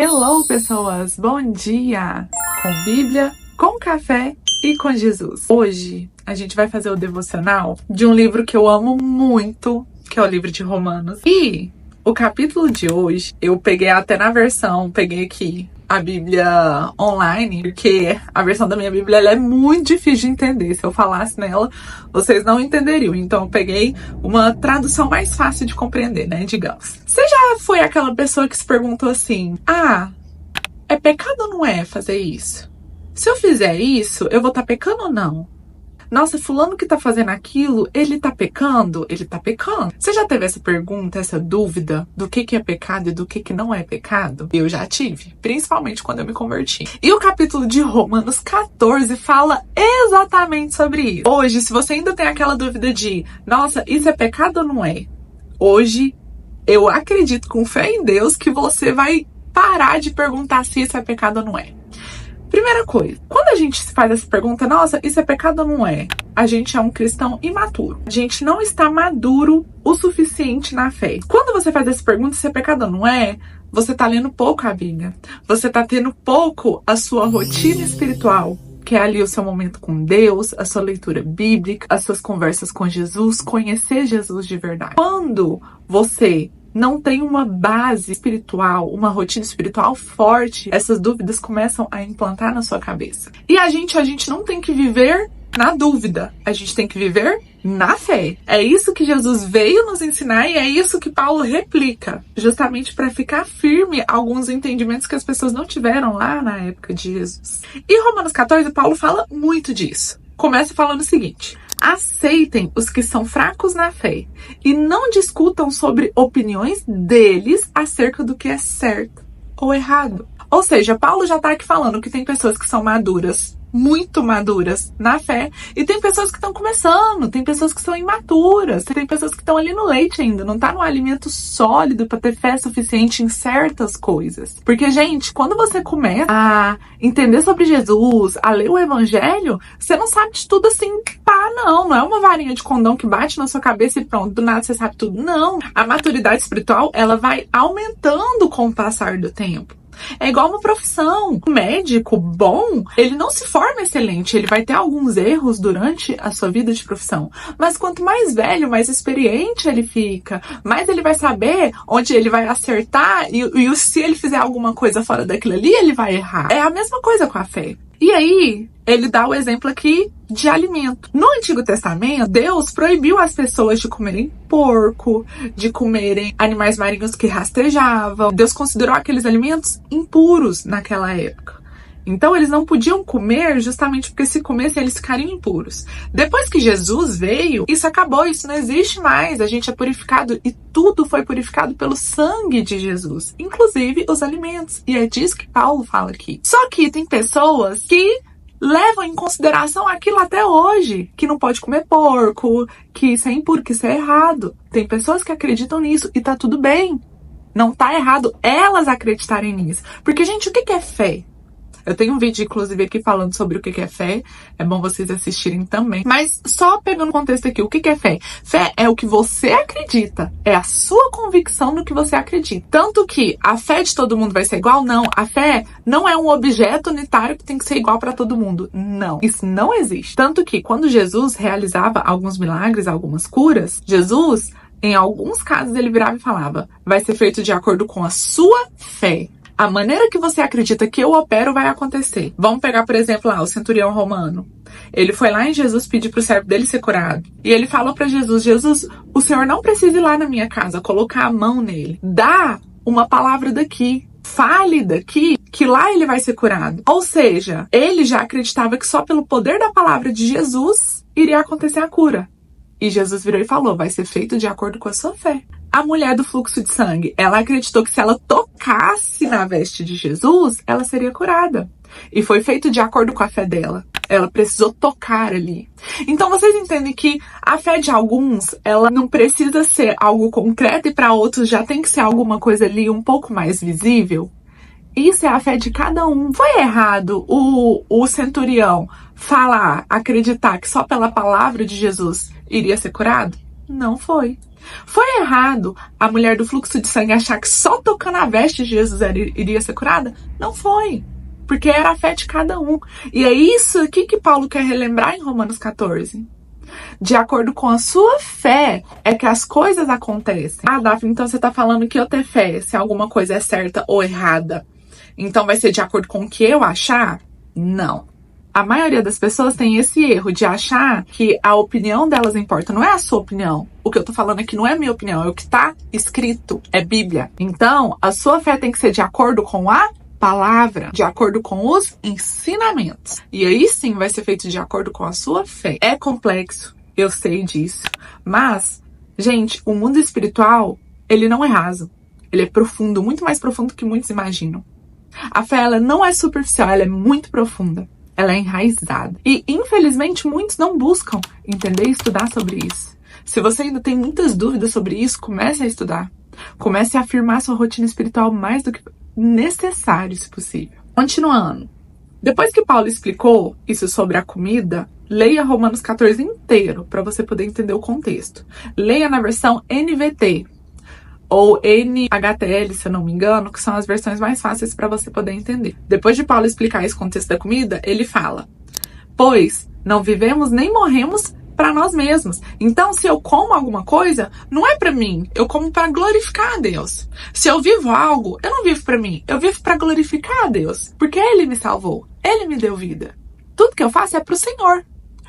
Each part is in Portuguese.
Hello, pessoas! Bom dia! Com Bíblia, com café e com Jesus. Hoje a gente vai fazer o devocional de um livro que eu amo muito, que é o livro de Romanos. E o capítulo de hoje, eu peguei até na versão, peguei aqui a Bíblia online, porque a versão da minha Bíblia ela é muito difícil de entender. Se eu falasse nela, vocês não entenderiam. Então eu peguei uma tradução mais fácil de compreender, né, digamos. Você já foi aquela pessoa que se perguntou assim: é pecado ou não é fazer isso? Se eu fizer isso, eu vou estar pecando ou não? Nossa, fulano que tá fazendo aquilo, ele tá pecando? Ele tá pecando. Você já teve essa pergunta, essa dúvida do que é pecado e do que não é pecado? Eu já tive, principalmente quando eu me converti. E o capítulo de Romanos 14 fala exatamente sobre isso. Hoje, se você ainda tem aquela dúvida de, nossa, isso é pecado ou não é? Hoje, eu acredito com fé em Deus que você vai parar de perguntar se isso é pecado ou não é. Primeira coisa, quando a gente se faz essa pergunta, nossa, isso é pecado ou não é? A gente é um cristão imaturo. A gente não está maduro o suficiente na fé. Quando você faz essa pergunta, se é pecado ou não é, você tá lendo pouco a Bíblia. Você tá tendo pouco a sua rotina espiritual, que é ali o seu momento com Deus, a sua leitura bíblica, as suas conversas com Jesus, conhecer Jesus de verdade. Quando você não tem uma base espiritual, uma rotina espiritual forte, essas dúvidas começam a implantar na sua cabeça. E a gente não tem que viver na dúvida, a gente tem que viver na fé. É isso que Jesus veio nos ensinar e é isso que Paulo replica, justamente para ficar firme alguns entendimentos que as pessoas não tiveram lá na época de Jesus. E Romanos 14, Paulo fala muito disso. Começa falando o seguinte: aceitem os que são fracos na fé e não discutam sobre opiniões deles acerca do que é certo ou errado. Ou seja, Paulo já tá aqui falando que tem pessoas que são maduras, muito maduras na fé, e tem pessoas que estão começando, tem pessoas que são imaturas, tem pessoas que estão ali no leite ainda, não tá no alimento sólido para ter fé suficiente em certas coisas. Porque, gente, quando você começa a entender sobre Jesus, a ler o evangelho, você não sabe de tudo assim, não é uma varinha de condão que bate na sua cabeça e pronto, do nada você sabe tudo. Não, a maturidade espiritual, ela vai aumentando com o passar do tempo. É igual uma profissão. Um médico bom, ele não se forma excelente, ele vai ter alguns erros durante a sua vida de profissão. Mas quanto mais velho, mais experiente ele fica, mais ele vai saber onde ele vai acertar e se ele fizer alguma coisa fora daquilo ali, ele vai errar. É a mesma coisa com a fé. E aí, ele dá o exemplo aqui de alimento. No Antigo Testamento, Deus proibiu as pessoas de comerem porco, de comerem animais marinhos que rastejavam. Deus considerou aqueles alimentos impuros naquela época. Então, eles não podiam comer justamente porque se comessem, eles ficariam impuros. Depois que Jesus veio, isso acabou, isso não existe mais. A gente é purificado e tudo foi purificado pelo sangue de Jesus, inclusive os alimentos. E é disso que Paulo fala aqui. Só que tem pessoas que levam em consideração aquilo até hoje, que não pode comer porco, que isso é impuro, que isso é errado. Tem pessoas que acreditam nisso e tá tudo bem. Não tá errado elas acreditarem nisso. Porque, gente, o que é fé? Eu tenho um vídeo, inclusive, aqui falando sobre o que é fé. É bom vocês assistirem também. Mas só pegando o contexto aqui, o que é fé? Fé é o que você acredita. É a sua convicção no que você acredita. Tanto que a fé de todo mundo vai ser igual? Não. A fé não é um objeto unitário que tem que ser igual para todo mundo. Não. Isso não existe. Tanto que quando Jesus realizava alguns milagres, algumas curas, Jesus, em alguns casos, ele virava e falava: vai ser feito de acordo com a sua fé. A maneira que você acredita que eu opero vai acontecer. Vamos pegar, por exemplo, lá, o centurião romano. Ele foi lá em Jesus pedir pro servo dele ser curado. E ele falou para Jesus: Jesus, o senhor não precisa ir lá na minha casa, colocar a mão nele. Dá uma palavra daqui. Fale daqui, que lá ele vai ser curado. Ou seja, ele já acreditava que só pelo poder da palavra de Jesus iria acontecer a cura. E Jesus virou e falou: vai ser feito de acordo com a sua fé. A mulher do fluxo de sangue, ela acreditou que se ela tocasse na veste de Jesus, ela seria curada. E foi feito de acordo com a fé dela. Ela precisou tocar ali. Então vocês entendem que a fé de alguns, ela não precisa ser algo concreto e para outros já tem que ser alguma coisa ali um pouco mais visível? Isso é a fé de cada um. Foi errado o centurião acreditar que só pela palavra de Jesus iria ser curado? Não foi. Foi errado a mulher do fluxo de sangue achar que só tocando a veste de Jesus iria ser curada? Não foi. Porque era a fé de cada um. E é isso aqui que Paulo quer relembrar em Romanos 14. De acordo com a sua fé, é que as coisas acontecem. Ah, Daphne, então você tá falando que eu ter fé, se alguma coisa é certa ou errada, então vai ser de acordo com o que eu achar? Não. A maioria das pessoas tem esse erro de achar que a opinião delas importa. Não é a sua opinião. O que eu tô falando aqui não é minha opinião, é o que tá escrito, é Bíblia. Então, a sua fé tem que ser de acordo com a palavra, de acordo com os ensinamentos. E aí sim vai ser feito de acordo com a sua fé. É complexo, eu sei disso. Mas, gente, o mundo espiritual, ele não é raso. Ele é profundo, muito mais profundo que muitos imaginam. A fé, ela não é superficial, ela é muito profunda. Ela é enraizada. E, infelizmente, muitos não buscam entender e estudar sobre isso. Se você ainda tem muitas dúvidas sobre isso, comece a estudar. Comece a afirmar sua rotina espiritual mais do que necessário, se possível. Continuando. Depois que Paulo explicou isso sobre a comida, leia Romanos 14 inteiro para você poder entender o contexto. Leia na versão NVT ou NHTL, se eu não me engano, que são as versões mais fáceis para você poder entender. Depois de Paulo explicar esse contexto da comida, ele fala: pois não vivemos nem morremos para nós mesmos. Então, se eu como alguma coisa, não é para mim, eu como para glorificar a Deus. Se eu vivo algo, eu não vivo para mim, eu vivo para glorificar a Deus, porque Ele me salvou, Ele me deu vida. Tudo que eu faço é para o Senhor,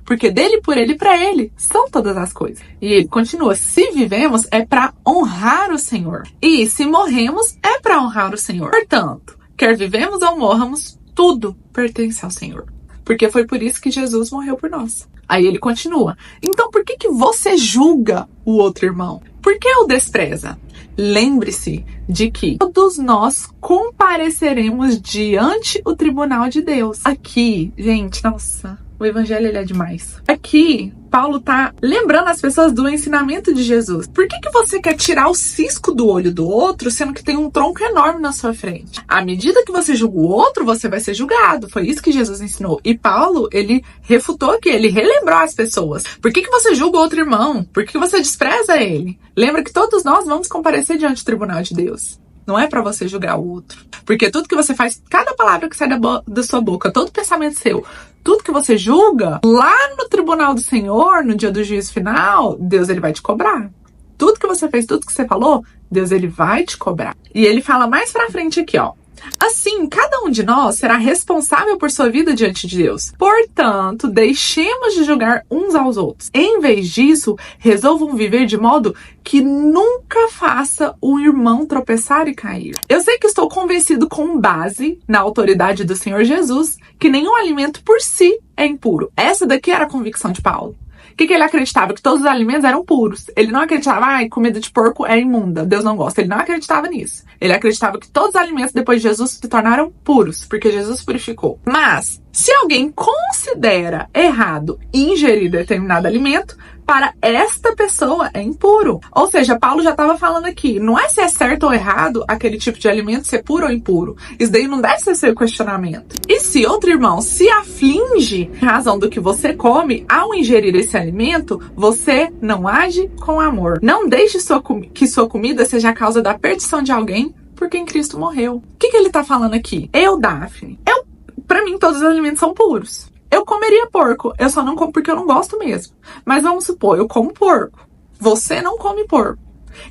porque dele, por ele e para ele são todas as coisas. E ele continua: se vivemos é para honrar o Senhor, e se morremos é para honrar o Senhor. Portanto, quer vivemos ou morramos, tudo pertence ao Senhor, porque foi por isso que Jesus morreu por nós. Aí ele continua: então por que você julga o outro irmão? Por que o despreza? Lembre-se de que todos nós compareceremos diante o tribunal de Deus. Aqui, gente, nossa, o evangelho ele é demais. Aqui, Paulo tá lembrando as pessoas do ensinamento de Jesus. Por que você quer tirar o cisco do olho do outro, sendo que tem um tronco enorme na sua frente? À medida que você julga o outro, você vai ser julgado. Foi isso que Jesus ensinou. E Paulo, ele refutou aqui, ele relembrou as pessoas. Por que você julga o outro irmão? Por que você despreza ele? Lembra que todos nós vamos comparecer diante do tribunal de Deus. Não é pra você julgar o outro. Porque tudo que você faz, cada palavra que sai da sua boca, todo pensamento seu, tudo que você julga, lá no tribunal do Senhor, no dia do juízo final, Deus ele vai te cobrar. Tudo que você fez, tudo que você falou, Deus ele vai te cobrar. E ele fala mais pra frente aqui, ó: assim, cada um de nós será responsável por sua vida diante de Deus. Portanto, deixemos de julgar uns aos outros. Em vez disso, resolvam viver de modo que nunca faça o irmão tropeçar e cair. Eu sei que estou convencido com base na autoridade do Senhor Jesus que nenhum alimento por si é impuro. Essa daqui era a convicção de Paulo. O que ele acreditava? Que todos os alimentos eram puros. Ele não acreditava, comida de porco é imunda, Deus não gosta. Ele não acreditava nisso. Ele acreditava que todos os alimentos depois de Jesus se tornaram puros, porque Jesus purificou. Mas, se alguém considera errado ingerir determinado alimento, para esta pessoa é impuro. Ou seja, Paulo já estava falando aqui, não é se é certo ou errado aquele tipo de alimento ser puro ou impuro. Isso daí não deve ser seu questionamento. E se outro irmão se aflige em razão do que você come, ao ingerir esse alimento, você não age com amor. Não deixe que sua comida seja a causa da perdição de alguém por quem Cristo morreu. O que ele está falando aqui? Eu, Daphne, pra mim todos os alimentos são puros. Eu comeria porco, eu só não como porque eu não gosto mesmo. Mas vamos supor, eu como porco. Você não come porco.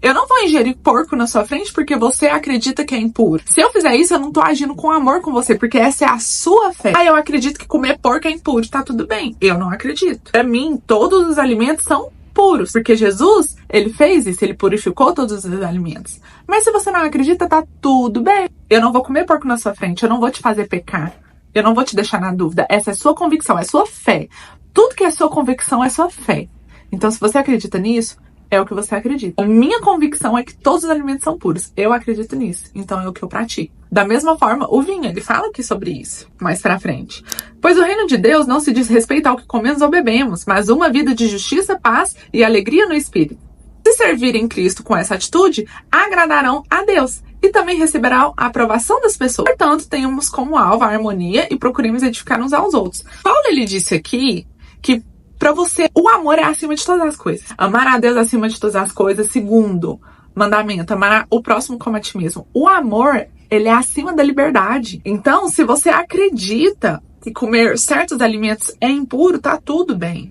Eu não vou ingerir porco na sua frente porque você acredita que é impuro. Se eu fizer isso, eu não tô agindo com amor com você, porque essa é a sua fé. Ah, eu acredito que comer porco é impuro, tá tudo bem. Eu não acredito. Pra mim, todos os alimentos são puros, porque Jesus, ele fez isso, ele purificou todos os alimentos. Mas se você não acredita, tá tudo bem. Eu não vou comer porco na sua frente, eu não vou te fazer pecar. Eu não vou te deixar na dúvida. Essa é sua convicção, é sua fé. Tudo que é sua convicção é sua fé. Então, se você acredita nisso, é o que você acredita. A minha convicção é que todos os alimentos são puros. Eu acredito nisso. Então, é o que eu pratico. Da mesma forma, o vinho, ele fala aqui sobre isso, mais pra frente. Pois o reino de Deus não se diz respeito ao que comemos ou bebemos, mas uma vida de justiça, paz e alegria no Espírito. Se servirem Cristo com essa atitude, agradarão a Deus e também receberão a aprovação das pessoas. Portanto, tenhamos como alvo a harmonia e procuremos edificar uns aos outros. Paulo, ele disse aqui que Pra você, o amor é acima de todas as coisas. Amar a Deus acima de todas as coisas. Segundo mandamento, amar o próximo como a ti mesmo. O amor, ele é acima da liberdade. Então, se você acredita que comer certos alimentos é impuro, tá tudo bem.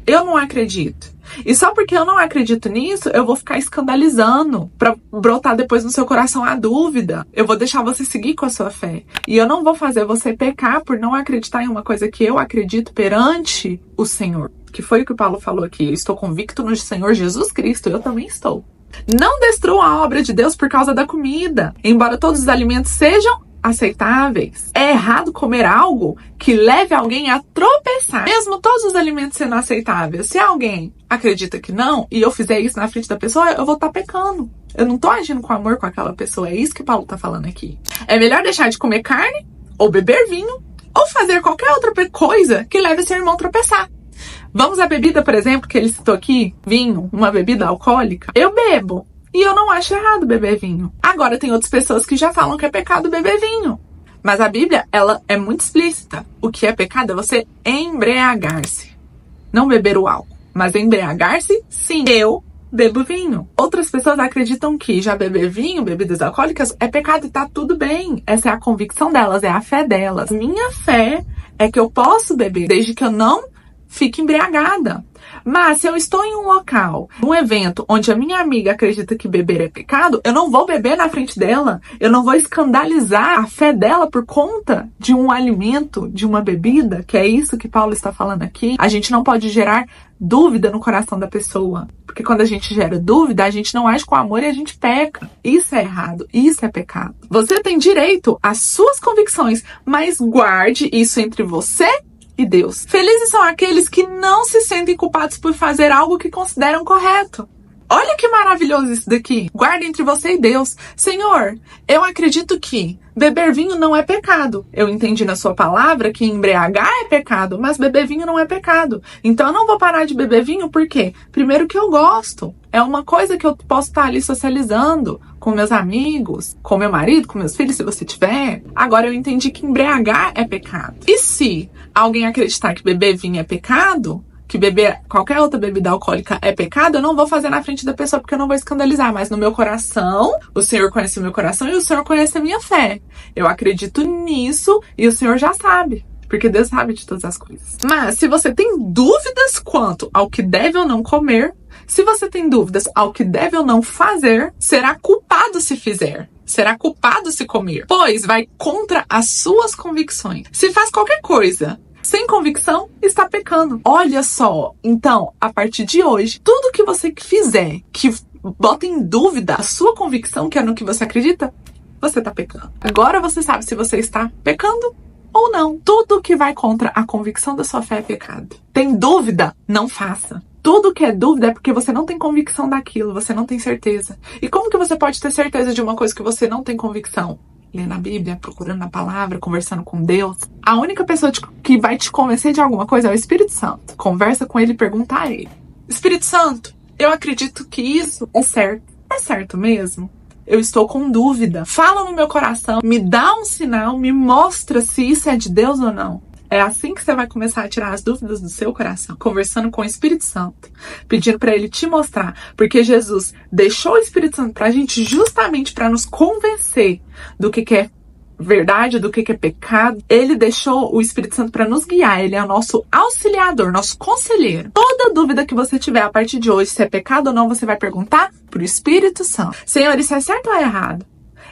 Eu não acredito. E só porque eu não acredito nisso, eu vou ficar escandalizando pra brotar depois no seu coração a dúvida. Eu vou deixar você seguir com a sua fé. E eu não vou fazer você pecar por não acreditar em uma coisa que eu acredito perante o Senhor. Que foi o que o Paulo falou aqui. Eu estou convicto no Senhor Jesus Cristo. Eu também estou. Não destrua a obra de Deus por causa da comida. Embora todos os alimentos sejam aceitáveis. É errado comer algo que leve alguém a tropeçar. Mesmo todos os alimentos sendo aceitáveis. Se alguém acredita que não, e eu fizer isso na frente da pessoa, eu vou estar pecando. Eu não tô agindo com amor com aquela pessoa. É isso que Paulo tá falando aqui. É melhor deixar de comer carne, ou beber vinho, ou fazer qualquer outra coisa que leve seu irmão a tropeçar. Vamos à bebida, por exemplo, que ele citou aqui. Vinho, uma bebida alcoólica. Eu bebo. E eu não acho errado beber vinho. Agora, tem outras pessoas que já falam que é pecado beber vinho. Mas a Bíblia, ela é muito explícita. O que é pecado é você embriagar-se. Não beber o álcool, mas embriagar-se, sim. Eu bebo vinho. Outras pessoas acreditam que já beber vinho, bebidas alcoólicas, é pecado e tá tudo bem. Essa é a convicção delas, é a fé delas. Minha fé é que eu posso beber, desde que eu não fique embriagada. Mas se eu estou em um local, num evento, onde a minha amiga acredita que beber é pecado, eu não vou beber na frente dela. Eu não vou escandalizar a fé dela por conta de um alimento, de uma bebida, que é isso que Paulo está falando aqui. A gente não pode gerar dúvida no coração da pessoa. Porque quando a gente gera dúvida, a gente não age com amor e a gente peca. Isso é errado, isso é pecado. Você tem direito às suas convicções, mas guarde isso entre você e Deus. Felizes são aqueles que não se sentem culpados por fazer algo que consideram correto. Olha que maravilhoso isso daqui. Guarda entre você e Deus. Senhor, eu acredito que beber vinho não é pecado. Eu entendi na sua palavra que embriagar é pecado, mas beber vinho não é pecado. Então eu não vou parar de beber vinho, por quê? Primeiro que eu gosto. É uma coisa que eu posso estar ali socializando com meus amigos, com meu marido, com meus filhos, se você tiver. Agora eu entendi que embriagar é pecado. E se alguém acreditar que beber vinho é pecado, que beber qualquer outra bebida alcoólica é pecado, eu não vou fazer na frente da pessoa porque eu não vou escandalizar. Mas no meu coração, o Senhor conhece o meu coração e o Senhor conhece a minha fé. Eu acredito nisso e o Senhor já sabe. Porque Deus sabe de todas as coisas. Mas se você tem dúvidas quanto ao que deve ou não comer, se você tem dúvidas ao que deve ou não fazer, será culpado se fizer. Será culpado se comer. Pois vai contra as suas convicções. Se faz qualquer coisa sem convicção, está pecando. Olha só, então, a partir de hoje, tudo que você fizer que bota em dúvida a sua convicção, que é no que você acredita, você está pecando. Agora você sabe se você está pecando ou não. Tudo que vai contra a convicção da sua fé é pecado. Tem dúvida? Não faça. Tudo que é dúvida é porque você não tem convicção daquilo, você não tem certeza. E como que você pode ter certeza de uma coisa que você não tem convicção? Lendo a Bíblia, procurando na palavra, conversando com Deus. A única pessoa que vai te convencer de alguma coisa é o Espírito Santo. Conversa com ele e pergunta a ele. Espírito Santo, eu acredito que isso é certo. É certo mesmo? Eu estou com dúvida. Fala no meu coração, me dá um sinal, me mostra se isso é de Deus ou não. É assim que você vai começar a tirar as dúvidas do seu coração, conversando com o Espírito Santo, pedindo para ele te mostrar, porque Jesus deixou o Espírito Santo pra gente justamente para nos convencer do que é verdade, do que é pecado. Ele deixou o Espírito Santo para nos guiar, ele é o nosso auxiliador, nosso conselheiro. Toda dúvida que você tiver a partir de hoje, se é pecado ou não, você vai perguntar pro Espírito Santo. Senhor, isso é certo ou é errado?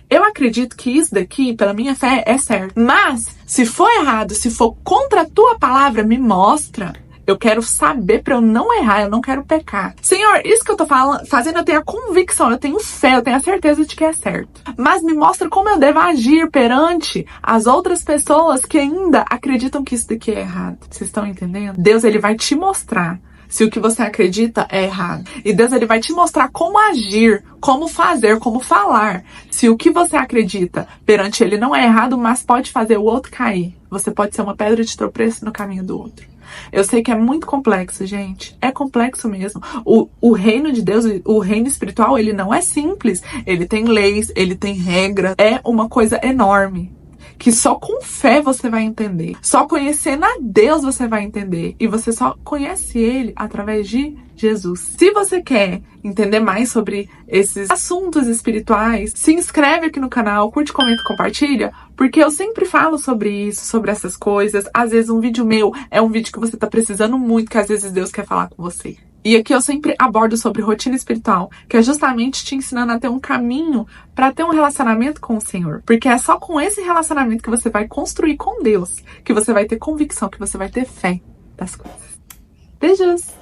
Eu acredito que isso daqui, pela minha fé, é certo. Mas, se for errado, se for contra a tua palavra, me mostra. Eu quero saber pra eu não errar, eu não quero pecar. Senhor, isso que eu tô fazendo, eu tenho a convicção, eu tenho fé, eu tenho a certeza de que é certo. Mas me mostra como eu devo agir perante as outras pessoas que ainda acreditam que isso daqui é errado. Vocês estão entendendo? Deus, ele vai te mostrar se o que você acredita é errado. E Deus, ele vai te mostrar como agir, como fazer, como falar. Se o que você acredita perante ele não é errado, mas pode fazer o outro cair. Você pode ser uma pedra de tropeço no caminho do outro. Eu sei que é muito complexo, gente. É complexo mesmo. O reino de Deus, o reino espiritual, ele não é simples. Ele tem leis, ele tem regras. É uma coisa enorme que só com fé você vai entender. Só conhecendo a Deus você vai entender. E você só conhece Ele através de Jesus. Se você quer entender mais sobre esses assuntos espirituais, se inscreve aqui no canal, curte, comenta, compartilha, porque eu sempre falo sobre isso, sobre essas coisas. Às vezes um vídeo meu é um vídeo que você tá precisando muito, que às vezes Deus quer falar com você. E aqui eu sempre abordo sobre rotina espiritual, que é justamente te ensinando a ter um caminho para ter um relacionamento com o Senhor. Porque é só com esse relacionamento que você vai construir com Deus, que você vai ter convicção, que você vai ter fé das coisas. Beijos!